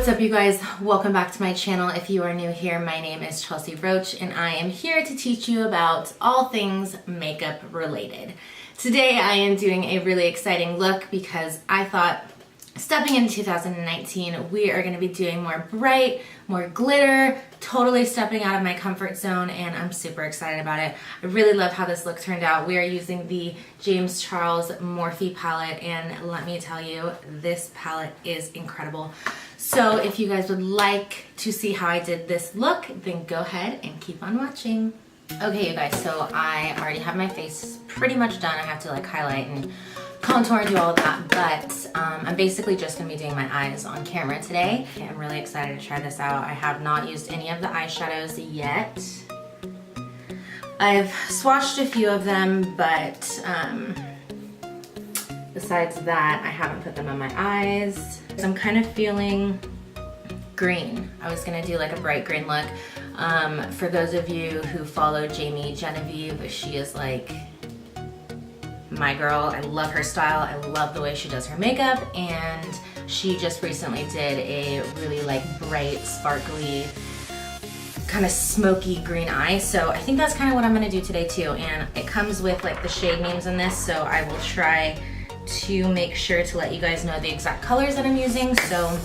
What's up, you guys? Welcome back to my channel. If you are new here, my name is Roach and I am here to teach you about all things makeup related. Today I am doing a really exciting look because I thought stepping into 2019 we are going to be doing more bright, more glitter, totally stepping out of my comfort zone, and I'm super excited about it. I really love how this look turned out. We are using the James Charles Morphe palette, and let me tell you, this palette is incredible. So if you guys would like to see how I did this look, then go ahead and keep on watching. Okay, you guys, so I already have my face pretty much done. I have to like highlight and contour and do all of that, but I'm basically just gonna be doing my eyes on camera today. I'm really excited to try this out. I have not used any of the eyeshadows yet. I've swatched a few of them, but besides that, I haven't put them on my eyes. So I'm kind of feeling green. I was gonna do like a bright green look. For those of you who follow Jamie Genevieve, she is like my girl. I love her style. I love the way she does her makeup, and she just recently did a really like bright, sparkly, kind of smoky green eye. So I think that's kind of what I'm gonna do today too. And it comes with like the shade names in this, so I will try to make sure to let you guys know the exact colors that I'm using. So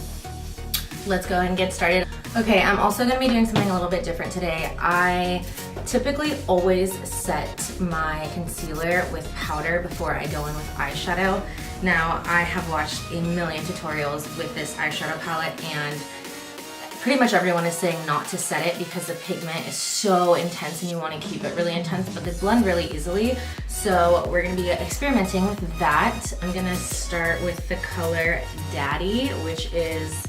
let's go ahead and get started. Okay, I'm also gonna be doing something a little bit different today. I typically always set my concealer with powder before I go in with eyeshadow. Now, I have watched a million tutorials with this eyeshadow palette, and pretty much everyone is saying not to set it because the pigment is so intense and you want to keep it really intense, but they blend really easily. So we're going to be experimenting with that. I'm going to start with the color Daddy, which is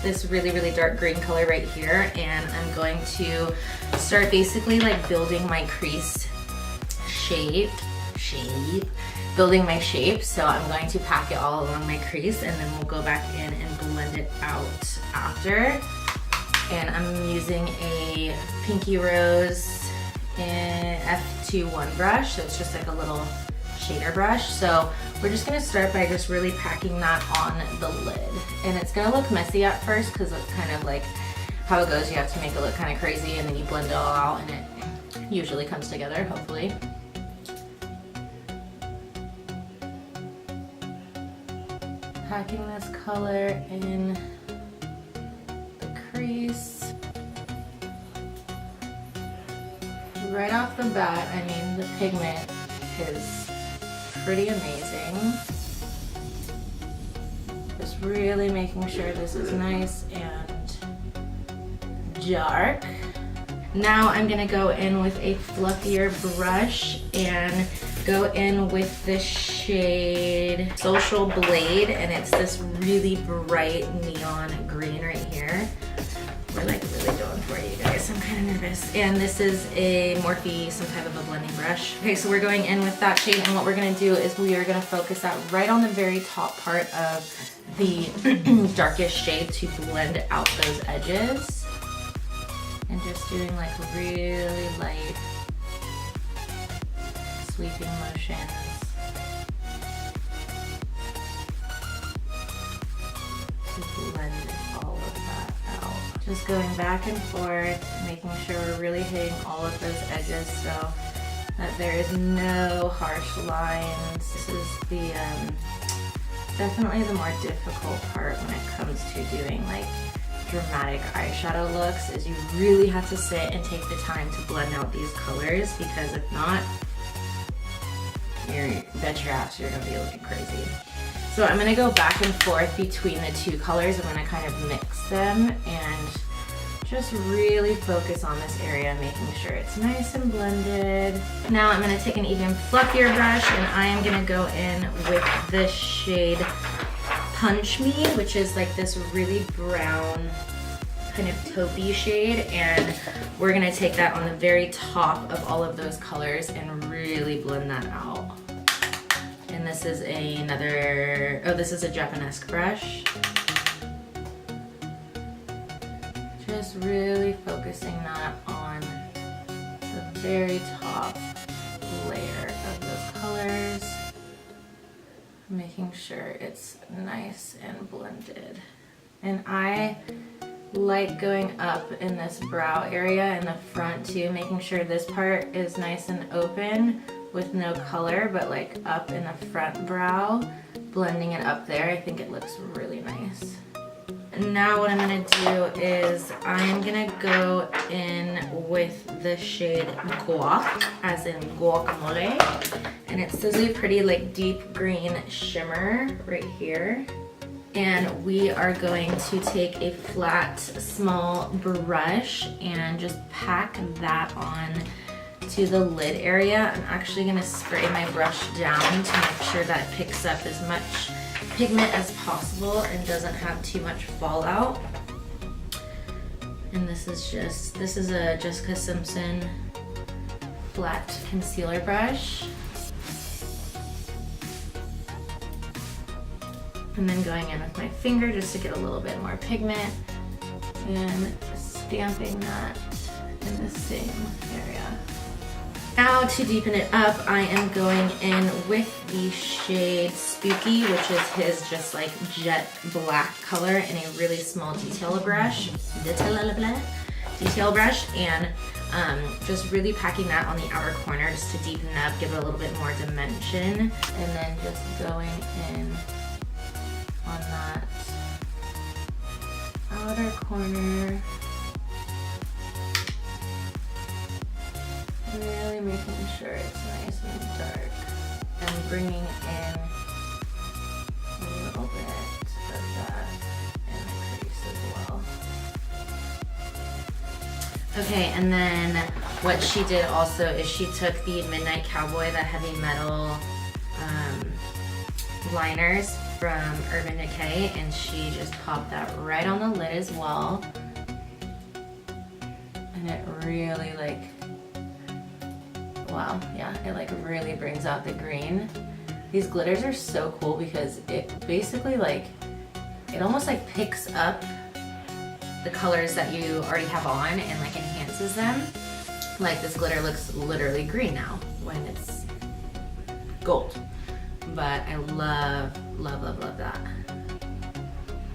this really, really dark green color right here, and I'm going to start basically like building my crease building my shape. So I'm going to pack it all along my crease, and then we'll go back in and blend it out after. And I'm using a Pinky Rose F21 brush, so it's just like a little shader brush. So we're just gonna start by just really packing that on the lid. And it's gonna look messy at first because it's kind of like how it goes. You have to make it look kind of crazy, and then you blend it all out, and it usually comes together, hopefully. Packing this color in the crease. Right off the bat, I mean, the pigment is pretty amazing. Just really making sure this is nice and dark. Now I'm gonna go in with a fluffier brush and go in with the shade Social Blade, and it's this really bright neon green right here. We're like really going for it, you guys. I'm kind of nervous. And this is a Morphe, some type of a blending brush. Okay, so we're going in with that shade, and what we're gonna do is we are gonna focus that right on the very top part of the darkest shade to blend out those edges. And just doing like really light sweeping motions. To blend all of that out. Just going back and forth, making sure we're really hitting all of those edges so that there is no harsh lines. This is the definitely the more difficult part when it comes to doing like dramatic eyeshadow looks, is you really have to sit and take the time to blend out these colors, because if not, bet your ass you're gonna be looking crazy. So I'm gonna go back and forth between the two colors. I'm gonna kind of mix them and just really focus on this area, making sure it's nice and blended. Now I'm gonna take an even fluffier brush, and I am gonna go in with the shade Punch Me, which is like this really brown kind of taupey shade, and we're gonna take that on the very top of all of those colors and really blend that out. And this is this is a Japanesque brush. Just really focusing that on the very top layer of those colors. Making sure it's nice and blended. And I like going up in this brow area in the front too, making sure this part is nice and open with no color, but like up in the front brow, blending it up there. I think it looks really nice. And now what I'm gonna do is I'm gonna go in with the shade Guac, as in guacamole. And it's this really pretty like deep green shimmer right here. And we are going to take a flat, small brush and just pack that on to the lid area. I'm actually gonna spray my brush down to make sure that it picks up as much pigment as possible and doesn't have too much fallout. And this is a Jessica Simpson flat concealer brush. And then going in with my finger just to get a little bit more pigment and stamping that in the same area. Now to deepen it up, I am going in with the shade Spooky, which is his just like jet black color in a really small detail brush, and just really packing that on the outer corner just to deepen it up, give it a little bit more dimension, and then just going in on that outer corner. Really making sure it's nice and dark. And bringing in a little bit of that in the crease as well. Okay, and then what she did also is she took the Midnight Cowboy, the heavy metal liners from Urban Decay, and she just popped that right on the lid as well. And it really like, wow, yeah, it like really brings out the green. These glitters are so cool because it basically like, it almost like picks up the colors that you already have on and like enhances them. Like this glitter looks literally green now when it's gold. But I love, love, love, love that.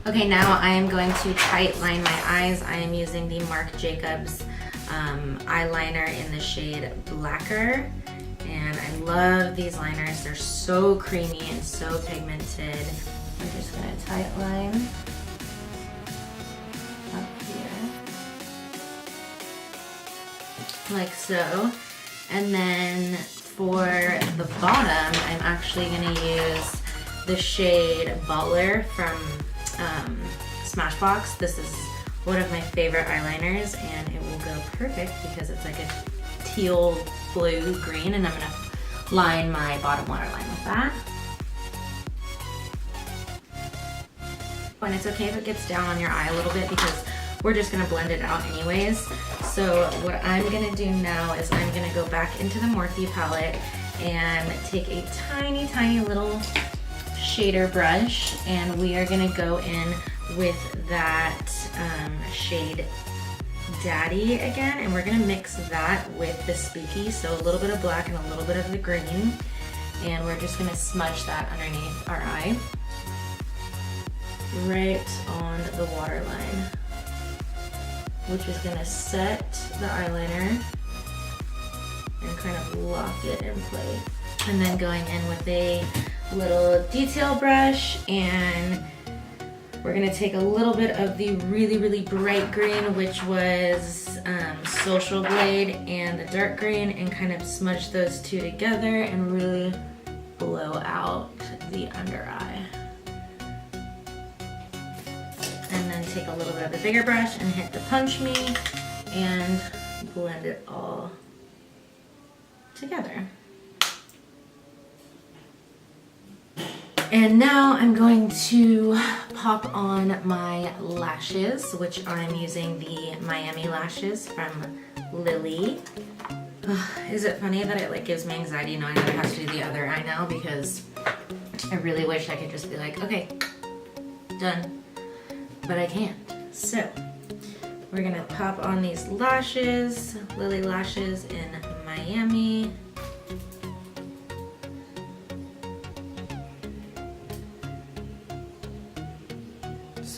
Okay, now I am going to tight line my eyes. I am using the Marc Jacobs eyeliner in the shade Blacker. And I love these liners. They're so creamy and so pigmented. I'm just gonna tight line up here. Like so. And then for the bottom, I'm actually gonna use the shade Butler from Smashbox. This is one of my favorite eyeliners, and it will go perfect because it's like a teal blue green, and I'm gonna line my bottom waterline with that. And it's okay if it gets down on your eye a little bit because we're just gonna blend it out anyways. So what I'm gonna do now is I'm gonna go back into the Morphe palette and take a tiny, tiny little shader brush, and we are gonna go in with that shade Daddy again, and we're gonna mix that with the Spooky, so a little bit of black and a little bit of the green, and we're just gonna smudge that underneath our eye, right on the waterline, which is gonna set the eyeliner and kind of lock it in place. And then going in with a little detail brush, and we're gonna take a little bit of the really, really bright green, which was Social Glade, and the dark green, and kind of smudge those two together and really blow out the under eye. And then take a little bit of the bigger brush and hit the punch me and blend it all together. And now I'm going to pop on my lashes, which I'm using the Miami lashes from Lily. Is it funny that it like gives me anxiety knowing that I have to do the other eye now, because I really wish I could just be like, okay, done, but I can't. So we're gonna pop on these lashes, Lily lashes in Miami.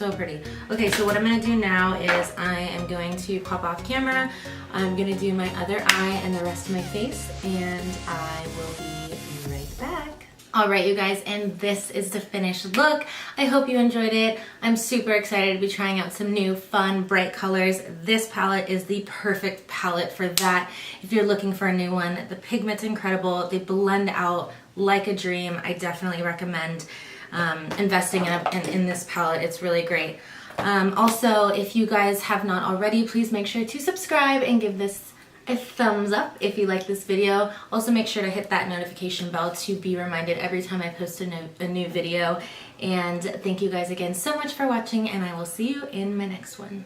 So pretty. Okay, so what I'm gonna do now is I am going to pop off camera. I'm gonna do my other eye and the rest of my face, and I will be right back. All right, you guys, and this is the finished look. I hope you enjoyed it. I'm super excited to be trying out some new fun, bright colors. This palette is the perfect palette for that. If you're looking for a new one, the pigment's incredible. They blend out like a dream. I definitely recommend investing in this palette. It's really great. Also, if you guys have not already, please make sure to subscribe and give this a thumbs up if you like this video. Also, make sure to hit that notification bell to be reminded every time I post a new video. And thank you guys again so much for watching, and I will see you in my next one.